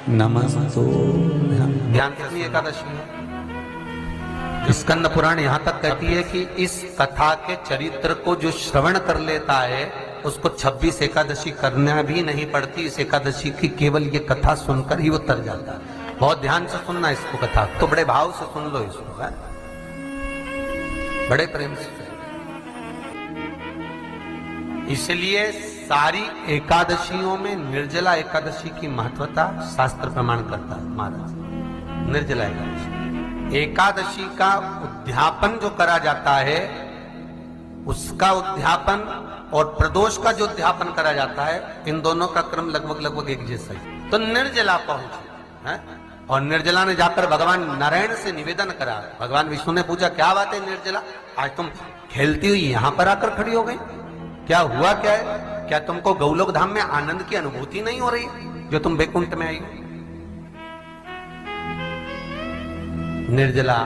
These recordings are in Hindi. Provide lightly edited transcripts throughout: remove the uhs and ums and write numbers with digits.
नमस्तो। ध्यान से एकादशी है। स्कंद पुराण यहाँ तक कहती है कि इस कथा के चरित्र को जो श्रवण कर लेता है उसको 26 एकादशी करना भी नहीं पड़ती। इस एकादशी की केवल ये कथा सुनकर ही वो तर जाता है। बहुत ध्यान से सुनना इसको, कथा तो बड़े भाव से सुन लो इसको, है? बड़े प्रेम से। इसलिए सारी एकादशियों में निर्जला एकादशी की महत्वता शास्त्र प्रमाण करता है महाराज। निर्जला एकादशी का उद्यापन जो करा जाता है, उसका उद्यापन और प्रदोष का जो उद्यापन करा जाता है, इन दोनों का क्रम लगभग एक जैसा ही। तो निर्जला पहुंचे है, और निर्जला ने जाकर भगवान नारायण से निवेदन करा। भगवान विष्णु ने पूछा, क्या बात है निर्जला, आज तुम खेलती हुई यहां पर आकर खड़ी हो गई, क्या हुआ, क्या है? क्या तुमको गौलोक धाम में आनंद की अनुभूति नहीं हो रही जो तुम बैकुंठ में आई हो? निर्जला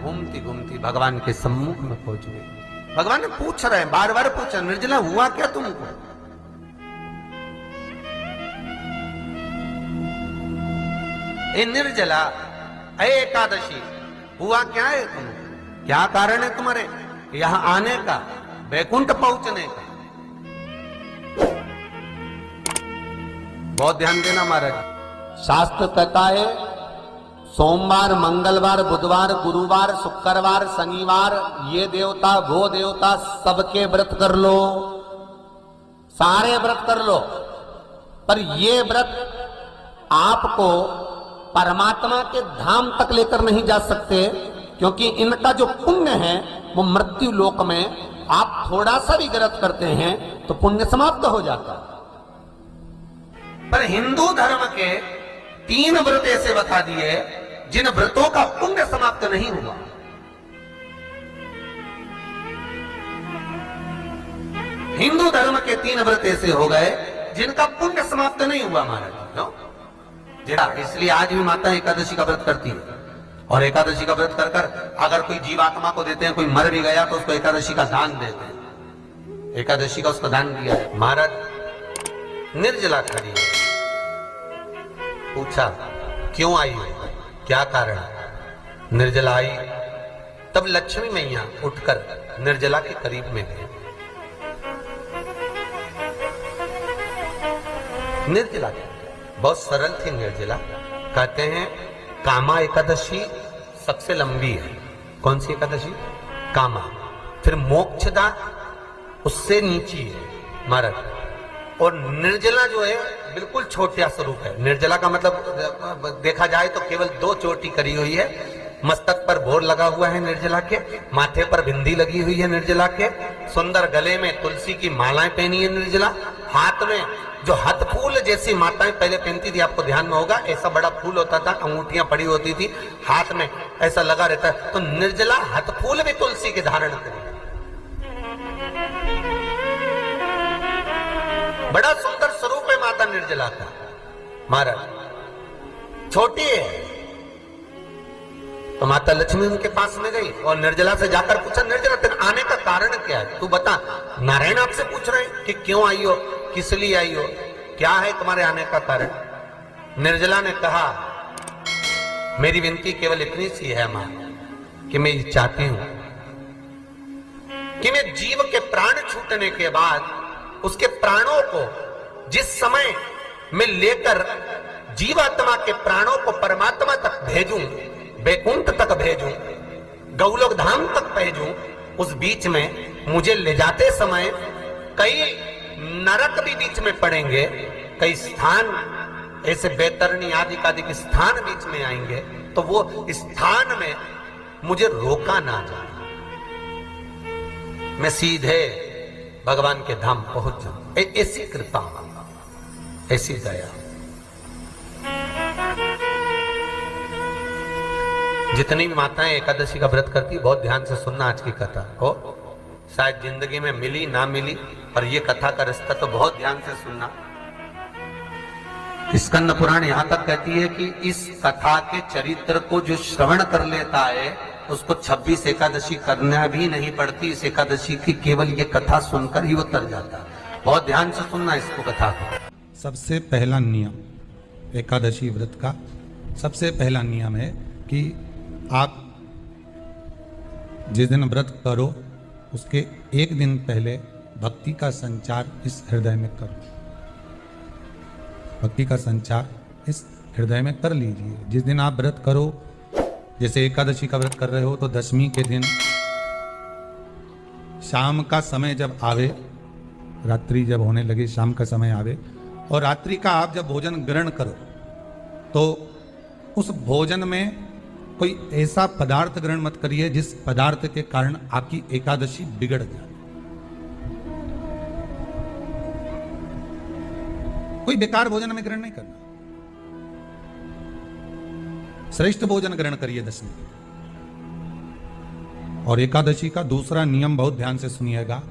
घूमती घूमती भगवान के सम्मुख में पहुंच गई। भगवान ने पूछ रहे हैं, बार बार पूछा, निर्जला हुआ क्या तुमको? ए निर्जला, ए एकादशी, हुआ क्या है तुम? क्या कारण है तुम्हारे यहां आने का, बैकुंठ पहुंचने का? बहुत ध्यान देना महाराज। शास्त्र कहता है सोमवार, मंगलवार, बुधवार, गुरुवार, शुक्रवार, शनिवार, ये देवता वो देवता सबके व्रत कर लो, सारे व्रत कर लो, पर ये व्रत आपको परमात्मा के धाम तक लेकर नहीं जा सकते, क्योंकि इनका जो पुण्य है वो मृत्यु लोक में आप थोड़ा सा भी व्रत करते हैं तो पुण्य समाप्त हो जाता है। पर हिंदू धर्म के 3 व्रत ऐसे बता दिए जिन व्रतों का पुण्य समाप्त नहीं हुआ। हिंदू धर्म के 3 व्रत ऐसे हो गए जिनका पुण्य समाप्त नहीं हुआ महाराज। इसलिए आज भी माता एकादशी का व्रत करती है, और एकादशी का व्रत कर कर अगर कोई जीवात्मा को देते हैं, कोई मर भी गया तो उसको एकादशी का दान देते हैं। एकादशी का उसको दान दिया है महाराज। निर्जला खड़ी है, पूछा क्यों आई हो, क्या कारण? निर्जला आई, तब लक्ष्मी मैया उठकर निर्जला के करीब में गई। निर्जला बहुत सरल थी निर्जला। कहते हैं कामा एकादशी सबसे लंबी है। कौन सी एकादशी? कामा। फिर मोक्षदा उससे नीची है महाराज। और निर्जला जो है बिल्कुल छोटा स्वरूप है। निर्जला का मतलब देखा जाए तो केवल 2 चोटी करी हुई है। मस्तक पर भोर लगा हुआ है निर्जला के, माथे पर बिंदी लगी हुई है निर्जला के, सुंदर गले में तुलसी की मालाएं पहनी है निर्जला, हाथ में जो हथ फूल जैसी माताएं पहले पहनती थी, आपको ध्यान में होगा, ऐसा बड़ा फूल होता था, अंगूठियां पड़ी होती थी, हाथ में ऐसा लगा रहता है। तो निर्जला हथ फूल भी तुलसी के धारण करी। बड़ा सुंदर स्वरूप है माता निर्जला का महाराज। छोटी है तो माता लक्ष्मी उनके पास में गई और निर्जला से जाकर पूछा, निर्जला तेरे आने का कारण क्या है, तू बता। नारायण आपसे पूछ रहे हैं कि क्यों आई हो, किस लिए आई हो, क्या है तुम्हारे आने का कारण? निर्जला ने कहा, मेरी विनती केवल इतनी सी है मां, कि मैं ये चाहती हूं कि मैं जीव के प्राण छूटने के बाद उसके प्राणों को जिस समय मैं लेकर जीवात्मा के प्राणों को परमात्मा तक भेजूं, बैकुंठ तक भेजूं, गौलोक धाम तक भेजूं, उस बीच में मुझे ले जाते समय कई नरक भी बीच में पड़ेंगे, कई स्थान ऐसे बैतरणी आदि के स्थान बीच में आएंगे, तो वो स्थान में मुझे रोका ना जाए, मैं सीधे भगवान के धाम पहुंच जाऊं। ऐसी कृपा, ऐसी दया। जितनी भी माताएं एकादशी का व्रत करती, बहुत ध्यान से सुनना आज की कथा को। शायद जिंदगी में मिली ना मिली, पर यह कथा का रिश्ता तो बहुत ध्यान से सुनना। स्कंद पुराण यहां तक कहती है कि इस कथा के चरित्र को जो श्रवण कर लेता है उसको 26 एकादशी करना भी नहीं पड़ती। इस एकादशी की केवल ये कथा सुनकर ही वो तर जाता है। बहुत ध्यान से सुनना इसको, कथा को। सबसे पहला नियम, एकादशी व्रत का सबसे पहला नियम है कि आप जिस दिन व्रत करो उसके एक दिन पहले भक्ति का संचार इस हृदय में करो। भक्ति का संचार इस हृदय में कर लीजिए। जिस दिन आप व्रत करो, जैसे एकादशी का व्रत कर रहे हो तो दशमी के दिन शाम का समय जब आवे, रात्रि जब होने लगे, शाम का समय आवे और रात्रि का आप जब भोजन ग्रहण करो तो उस भोजन में कोई ऐसा पदार्थ ग्रहण मत करिए जिस पदार्थ के कारण आपकी एकादशी बिगड़ जाए। कोई बेकार भोजन में ग्रहण नहीं करना, श्रेष्ठ भोजन ग्रहण करिए दशमी। और एकादशी का दूसरा नियम बहुत ध्यान से सुनिएगा।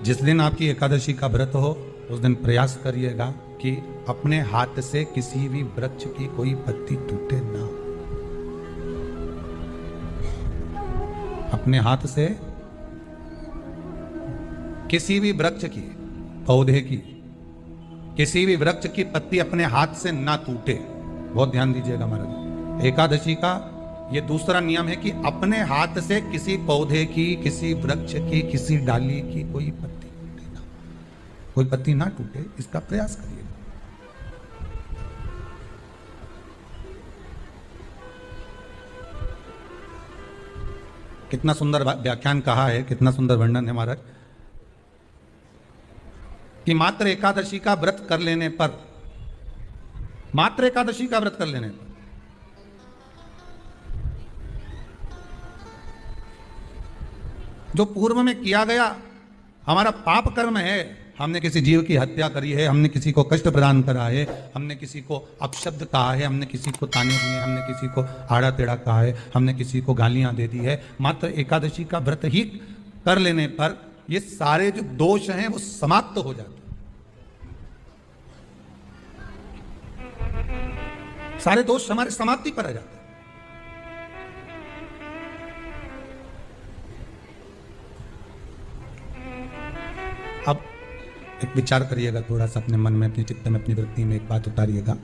जिस दिन आपकी एकादशी का व्रत हो उस दिन प्रयास करिएगा कि अपने हाथ से किसी भी वृक्ष की कोई पत्ती टूटे ना। अपने हाथ से किसी भी वृक्ष की, पौधे की, किसी भी वृक्ष की पत्ती अपने हाथ से ना टूटे। बहुत ध्यान दीजिएगा महाराज। एकादशी का ये दूसरा नियम है कि अपने हाथ से किसी पौधे की, किसी वृक्ष की, किसी डाली की कोई पत्ती टूटे ना, कोई पत्ती ना टूटे, इसका प्रयास करिए। कितना सुंदर व्याख्यान कहा है, कितना सुंदर वर्णन है महाराज कि मात्र एकादशी का व्रत कर लेने पर, मात्र एकादशी का व्रत कर लेने पर जो पूर्व में किया गया हमारा पाप कर्म है, हमने किसी जीव की हत्या करी है, हमने किसी को कष्ट प्रदान करा है, हमने किसी को अपशब्द कहा है, हमने किसी को ताने दिए, हमने किसी को आड़ा टेढ़ा कहा है, हमने किसी को गालियां दे दी है, मात्र एकादशी का व्रत ही कर लेने पर ये सारे जो दोष हैं वो समाप्त हो जाते हैं। सारे दोष हमारे समाप्ति पर आ जाते हैं। अब एक विचार करिएगा थोड़ा सा अपने मन में, अपने चित्त में, अपनी वृत्ति में एक बात उतारिएगा।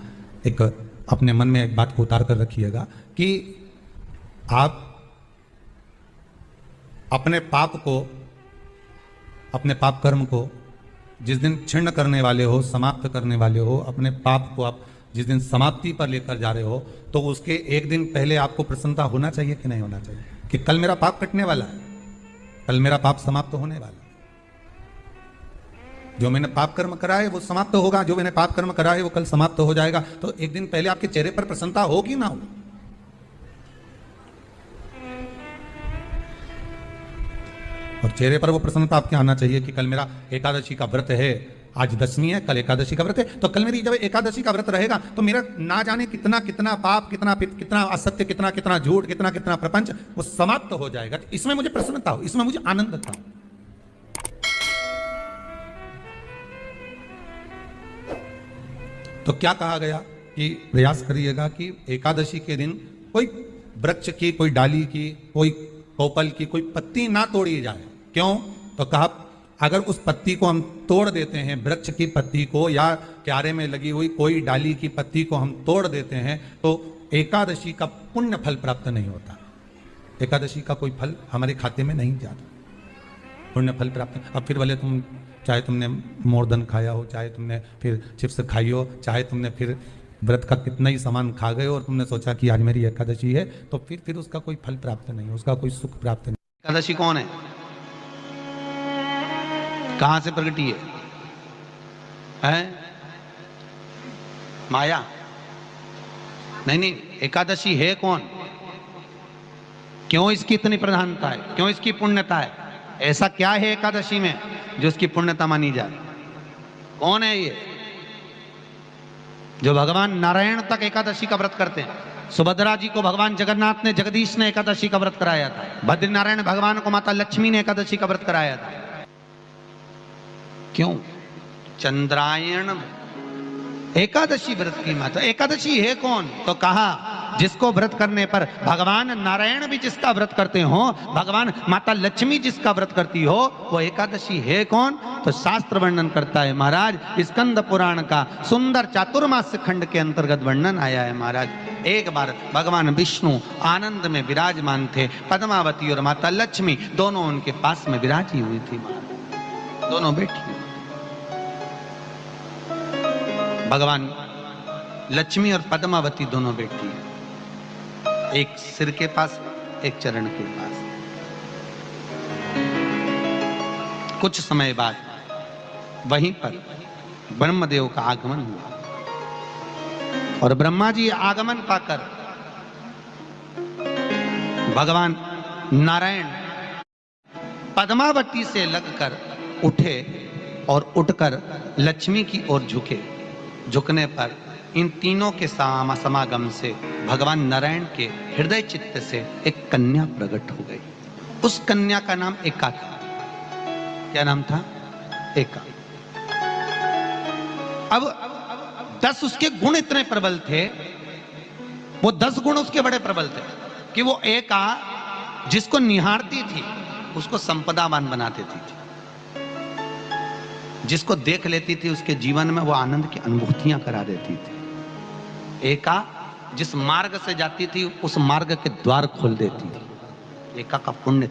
एक अपने मन में एक बात को उतार कर रखिएगा कि आप अपने पाप को, अपने पाप कर्म को जिस दिन छिन्न करने वाले हो, समाप्त करने वाले हो, अपने पाप को आप जिस दिन समाप्ति पर लेकर जा रहे हो तो उसके एक दिन पहले आपको प्रसन्नता होना चाहिए कि नहीं होना चाहिए कि कल मेरा पाप कटने वाला है, कल मेरा पाप समाप्त होने वाला है। जो मैंने पाप कर्म करा है वो समाप्त होगा, जो मैंने पाप कर्म करा है वो कल समाप्त हो जाएगा। तो एक दिन पहले आपके चेहरे पर प्रसन्नता हो कि ना हो? और चेहरे पर वो प्रसन्नता आपके आना चाहिए कि कल मेरा एकादशी का व्रत है, आज दशमी है, कल एकादशी का व्रत है, तो कल मेरी जब एकादशी का व्रत रहेगा तो मेरा ना जाने कितना कितना पाप, कितना असत्य, कितना कितना झूठ, कितना कितना प्रपंच वो समाप्त हो जाएगा। इसमें मुझे प्रसन्नता हो, इसमें मुझे आनंद था। तो क्या कहा गया कि प्रयास करिएगा कि एकादशी के दिन कोई वृक्ष की, कोई डाली की, कोई कोपल की कोई पत्ती ना तोड़ी जाए। क्यों? तो कहा अगर उस पत्ती को हम तोड़ देते हैं, वृक्ष की पत्ती को या क्यारे में लगी हुई कोई डाली की पत्ती को हम तोड़ देते हैं तो एकादशी का पुण्य फल प्राप्त नहीं होता, एकादशी का कोई फल हमारे खाते में नहीं जाता, पुण्य फल प्राप्त। अब फिर भले तुम, चाहे तुमने मोरधन खाया हो, चाहे तुमने फिर चिप्स खाई हो, चाहे तुमने फिर व्रत का कितना ही सामान खा गए और तुमने सोचा कि आज मेरी एकादशी है, तो फिर उसका कोई फल प्राप्त नहीं, उसका कोई सुख प्राप्त नहीं। एकादशी कौन है? कहां से प्रगटी है? माया? नहीं, एकादशी है कौन? क्यों इसकी इतनी प्रधानता है? क्यों इसकी पुण्यता है? ऐसा क्या है एकादशी में जो इसकी पुण्यता मानी जाए? कौन है ये? जो भगवान नारायण तक एकादशी का व्रत करते हैं। सुभद्रा जी को भगवान जगन्नाथ ने, जगदीश ने एकादशी का व्रत कराया था। बद्रीनारायण भगवान को माता लक्ष्मी ने एकादशी का व्रत कराया था। क्यों? चंद्रायण एकादशी व्रत की माता। एकादशी है कौन? तो कहा जिसको व्रत करने पर भगवान नारायण भी जिसका व्रत करते हो, भगवान माता लक्ष्मी जिसका व्रत करती हो, वो एकादशी है कौन? तो शास्त्र वर्णन करता है महाराज, स्कंद पुराण का सुंदर चातुर्मास्य खंड के अंतर्गत वर्णन आया है महाराज। एक बार भगवान विष्णु आनंद में विराजमान थे, पद्मावती और माता लक्ष्मी दोनों उनके पास में विराजी हुई थी महाराज, दोनों बैठी। भगवान लक्ष्मी और पद्मावती दोनों बैठी है, एक सिर के पास, एक चरण के पास। कुछ समय बाद वहीं पर ब्रह्मदेव का आगमन हुआ और ब्रह्मा जी आगमन पाकर भगवान नारायण पद्मावती से लगकर उठे और उठकर लक्ष्मी की ओर झुके। झुकने पर इन तीनों के समागम से भगवान नारायण के हृदय चित्त से एक कन्या प्रकट हो गई। उस कन्या का नाम एका था। क्या नाम था? एका। अब 10 उसके गुण इतने प्रबल थे, वो 10 गुण उसके बड़े प्रबल थे कि वो एका जिसको निहारती थी उसको संपदावान बना देती थी, जिसको देख लेती थी उसके जीवन में वो आनंद की अनुभूतियां करा देती थी। एका जिस मार्ग से जाती थी उस मार्ग के द्वार खोल देती थी। एका का पुण्य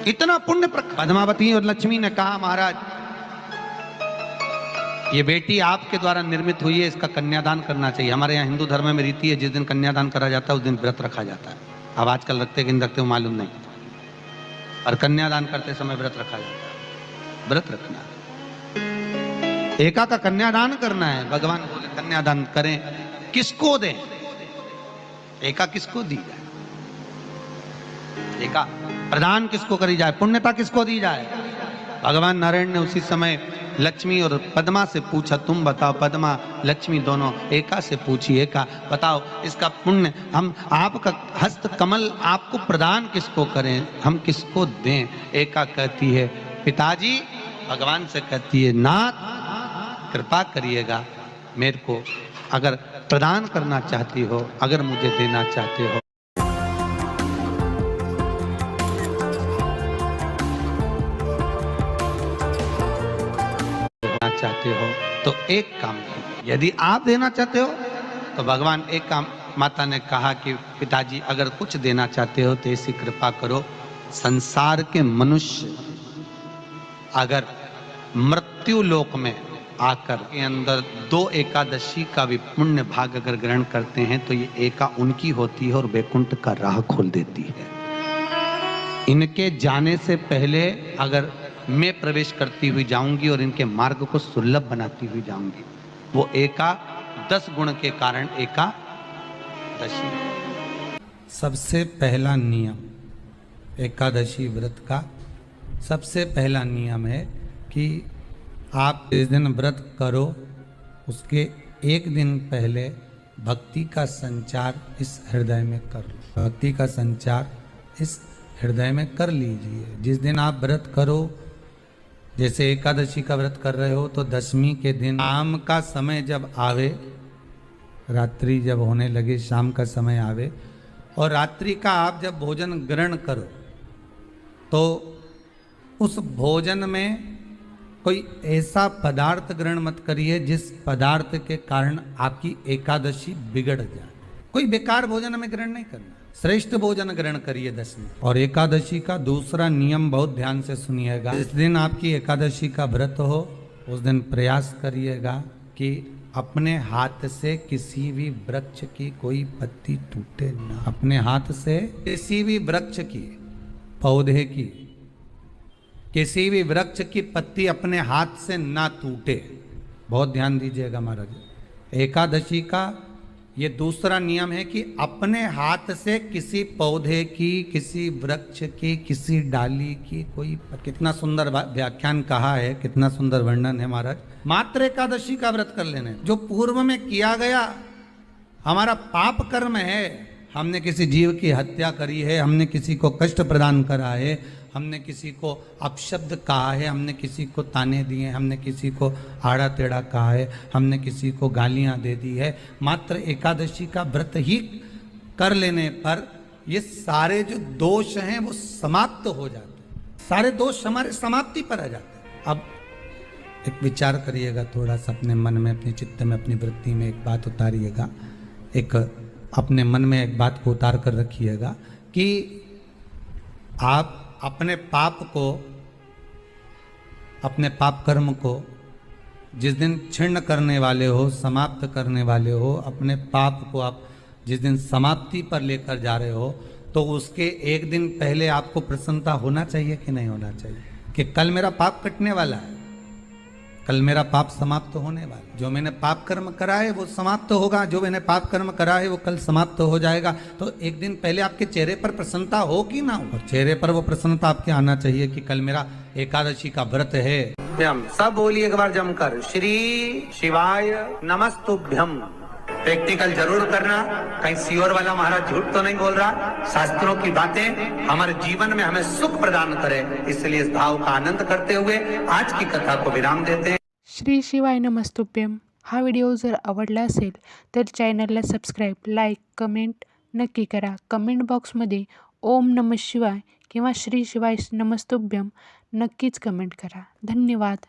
इतना पुण्य। पद्मावती और लक्ष्मी ने कहा महाराज ये बेटी आपके द्वारा निर्मित हुई है, इसका कन्यादान करना चाहिए। हमारे यहाँ हिंदू धर्म में रीति है, जिस दिन कन्यादान करा जाता है उस दिन व्रत रखा जाता है। अब आजकल रखते कि नहीं रखते मालूम नहीं, और कन्यादान करते समय व्रत रखा जाता है। व्रत रखना, एका का कन्यादान करना है। भगवान बोले कन्यादान करें, किसको दें? एका किसको दी जाए? एका प्रदान किसको करी जाए? पुण्यता किसको दी जाए? भगवान नारायण ने उसी समय लक्ष्मी और पद्मा से पूछा, तुम बताओ। पद्मा लक्ष्मी दोनों एका से पूछी, एका बताओ इसका पुण्य, हम आपका हस्त कमल आपको प्रदान किसको करें, हम किसको दें? एका कहती है पिताजी, भगवान से कहती है नाथ कृपा करिएगा मेरे को, अगर प्रदान करना चाहती हो, अगर मुझे देना चाहते हो, तो एक काम करो। यदि आप देना चाहते हो तो भगवान एक काम, माता ने कहा कि पिताजी अगर कुछ देना चाहते हो तो ऐसी कृपा करो, संसार के मनुष्य अगर मृत्यु लोक में आकर के अंदर 2 एकादशी का भी पुण्य भाग अगर ग्रहण करते हैं तो ये एका उनकी होती है और वैकुंठ का राह खोल देती है। इनके जाने से पहले अगर मैं प्रवेश करती हुई जाऊंगी और इनके मार्ग को सुलभ बनाती हुई जाऊंगी। वो एका 10 गुण के कारण एकादशी। सबसे पहला नियम एकादशी व्रत का सबसे पहला नियम है कि आप जिस दिन व्रत करो उसके एक दिन पहले भक्ति का संचार इस हृदय में कर लो। भक्ति का संचार इस हृदय में कर लीजिए। जिस दिन आप व्रत करो, जैसे एकादशी का व्रत कर रहे हो तो दशमी के दिन शाम का समय जब आवे, रात्रि जब होने लगे, शाम का समय आवे और रात्रि का आप जब भोजन ग्रहण करो तो उस भोजन में कोई ऐसा पदार्थ ग्रहण मत करिए जिस पदार्थ के कारण आपकी एकादशी बिगड़ जाए। कोई बेकार भोजन हमें ग्रहण नहीं करना, श्रेष्ठ भोजन ग्रहण करिए दशमी। और एकादशी का दूसरा नियम बहुत ध्यान से सुनिएगा। जिस दिन आपकी एकादशी का व्रत हो उस दिन प्रयास करिएगा कि अपने हाथ से किसी भी वृक्ष की कोई पत्ती टूटे ना। अपने हाथ से किसी भी वृक्ष की, पौधे की, किसी भी वृक्ष की पत्ती अपने हाथ से ना टूटे। बहुत ध्यान दीजिएगा महाराज। एकादशी का ये दूसरा नियम है कि अपने हाथ से किसी पौधे की, किसी वृक्ष की, किसी डाली की कोई, कितना सुंदर व्याख्यान कहा है, कितना सुंदर वर्णन है महाराज। मात्र एकादशी का व्रत कर लेने, जो पूर्व में किया गया हमारा पाप कर्म है हमने किसी जीव की हत्या करी है, हमने किसी को कष्ट प्रदान करा है, हमने किसी को अपशब्द कहा है, हमने किसी को ताने दिए, हमने किसी को आड़ा टेढ़ा कहा है, हमने किसी को गालियां दे दी है, मात्र एकादशी का व्रत ही कर लेने पर ये सारे जो दोष हैं वो समाप्त हो जाते हैं। सारे दोष हमारे समाप्ति पर आ जाते हैं। अब एक विचार करिएगा थोड़ा सा अपने मन में, अपने चित्त में, अपनी वृत्ति में एक बात उतारिएगा, एक अपने मन में एक बात को उतार कर रखिएगा कि आप अपने पाप को, अपने पाप कर्म को जिस दिन छिन्न करने वाले हो, समाप्त करने वाले हो, अपने पाप को आप जिस दिन समाप्ति पर लेकर जा रहे हो, तो उसके एक दिन पहले आपको प्रसन्नता होना चाहिए कि नहीं होना चाहिए कि कल मेरा पाप कटने वाला है, कल मेरा पाप समाप्त होने वाला है। जो मैंने पाप कर्म करा है वो समाप्त होगा, जो मैंने पाप कर्म करा है वो कल समाप्त हो जाएगा। तो एक दिन पहले आपके चेहरे पर प्रसन्नता हो कि ना हो, चेहरे पर वो प्रसन्नता आपके आना चाहिए कि कल मेरा एकादशी का व्रत है। सब बोलिए एक बार जमकर, श्री शिवाय नमस्तुभ्यम। प्रैक्टिकल जरूर करना, कहीं सियोर वाला महाराज झूठ तो नहीं बोल रहा। शास्त्रों की बातें हमारे जीवन में हमें सुख प्रदान करें, इसलिए इस भाव का आनंद करते हुए आज की कथा को विराम देते हैं। श्री शिवाय नमस्तुभ्यम हा व्हिडिओ जर आवडला असेल तर चॅनलला सबस्क्राईब, लाईक, कमेंट नक्की करा। कमेंट बॉक्समध्ये ओम नमः शिवाय किंवा श्री शिवाय नमस्तुभ्यम नक्कीच कमेंट करा। धन्यवाद.